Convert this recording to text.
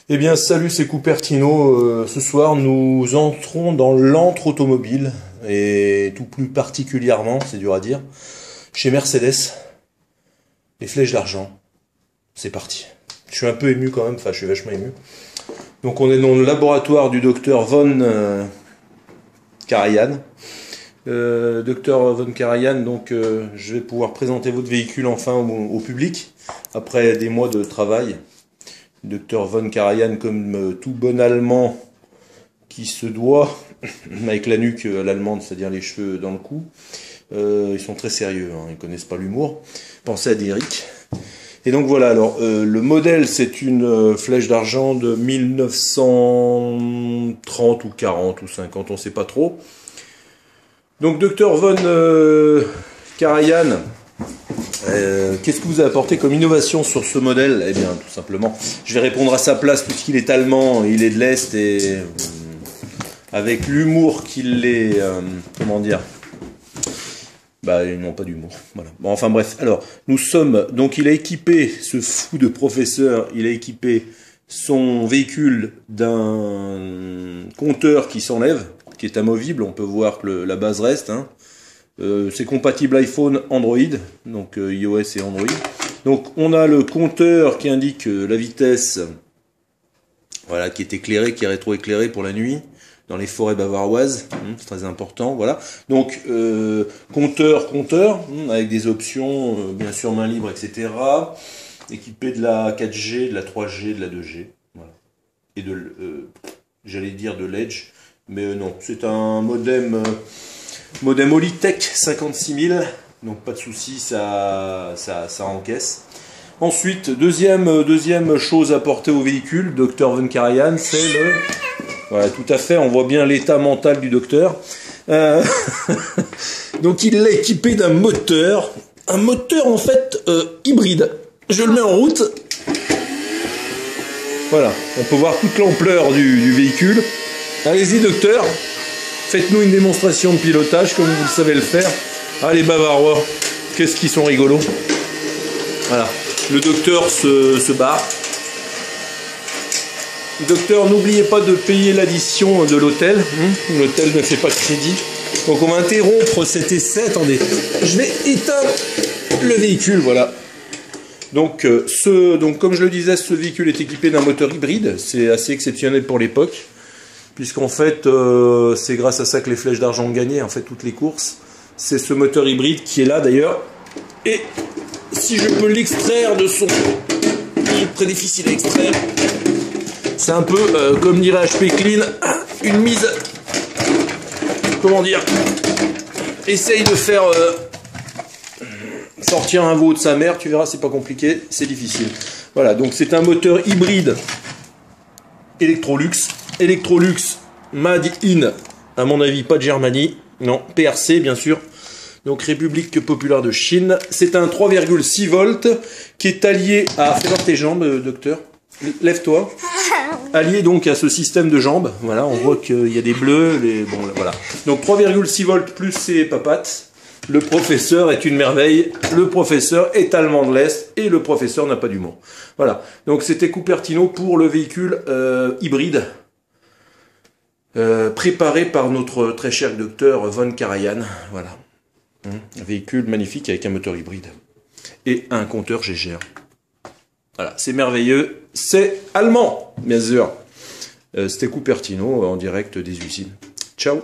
Eh bien, salut, c'est Cupertino. Ce soir, nous entrons dans l'antre automobile, et tout plus particulièrement, c'est dur à dire, chez Mercedes, les flèches d'argent. C'est parti. Je suis un peu ému quand même, enfin, je suis vachement ému. Donc, on est dans le laboratoire du docteur Von Karajan. Docteur Von Karajan, donc je vais pouvoir présenter votre véhicule enfin au public, après des mois de travail. Docteur Von Karajan, comme tout bon allemand qui se doit, avec la nuque à l'allemande, c'est-à-dire les cheveux dans le cou. Ils sont très sérieux, hein, ils connaissent pas l'humour. Pensez à Derrick. Et donc voilà, alors le modèle, c'est une flèche d'argent de 1930 ou 40 ou 50, on sait pas trop. Donc Docteur Von Karajan, qu'est-ce que vous avez apporté comme innovation sur ce modèle? Eh bien, tout simplement, je vais répondre à sa place puisqu'il est allemand, il est de l'Est et avec l'humour qu'il est, comment dire, bah ils n'ont pas d'humour, voilà. Bon, enfin bref, alors, nous sommes, donc il a équipé, ce fou de professeur, il a équipé son véhicule d'un compteur qui s'enlève, qui est amovible, on peut voir que la base reste, hein. C'est compatible iPhone, Android, donc iOS et Android. Donc on a le compteur qui indique la vitesse, voilà, qui est éclairé, qui est rétro-éclairé pour la nuit, dans les forêts bavaroises, c'est très important, voilà. Donc compteur, avec des options, bien sûr main libre, etc. Équipé de la 4G, de la 3G, de la 2G, voilà. Et de, j'allais dire de l'Edge, mais non, c'est un modem Holitech 56000, donc pas de souci, ça encaisse. Ensuite, deuxième chose apportée au véhicule, Dr Von Karajan, c'est le... Voilà, tout à fait, on voit bien l'état mental du docteur. Donc il l'a équipé d'un moteur, en fait hybride. Je le mets en route. Voilà, on peut voir toute l'ampleur du véhicule. Allez-y docteur, faites-nous une démonstration de pilotage comme vous le savez le faire. Ah les Bavarois, qu'est-ce qu'ils sont rigolos. Voilà, le docteur se barre. Docteur, n'oubliez pas de payer l'addition de l'hôtel. L'hôtel ne fait pas de crédit. Donc on va interrompre cet essai. Attendez, je vais éteindre le véhicule, voilà. Donc, comme je le disais, ce véhicule est équipé d'un moteur hybride. C'est assez exceptionnel pour l'époque, puisqu'en fait, c'est grâce à ça que les flèches d'argent ont gagné, en fait, toutes les courses. C'est ce moteur hybride qui est là, d'ailleurs. Et si je peux l'extraire de son... Il est très difficile à extraire. C'est un peu, comme dirait HP Clean, une mise... Comment dire? Essaye de faire... sortir un veau de sa mère, tu verras, c'est pas compliqué, c'est difficile. Voilà, donc c'est un moteur hybride Electrolux. Electrolux Made in, à mon avis, pas de Germanie. Non, PRC, bien sûr. Donc République populaire de Chine. C'est un 3,6 volts qui est allié à... Fais voir tes jambes, docteur. Lève-toi. Allié donc à ce système de jambes. Voilà, on voit qu'il y a des bleus. Bon, voilà. Donc 3,6 volts plus ses papates. Le professeur est une merveille, le professeur est allemand de l'Est et le professeur n'a pas d'humour. Voilà, donc c'était Cupertino pour le véhicule hybride préparé par notre très cher docteur Von Karajan. Voilà, un véhicule magnifique avec un moteur hybride et un compteur GGR. Voilà, c'est merveilleux, c'est allemand, bien sûr. C'était Cupertino en direct des usines. Ciao.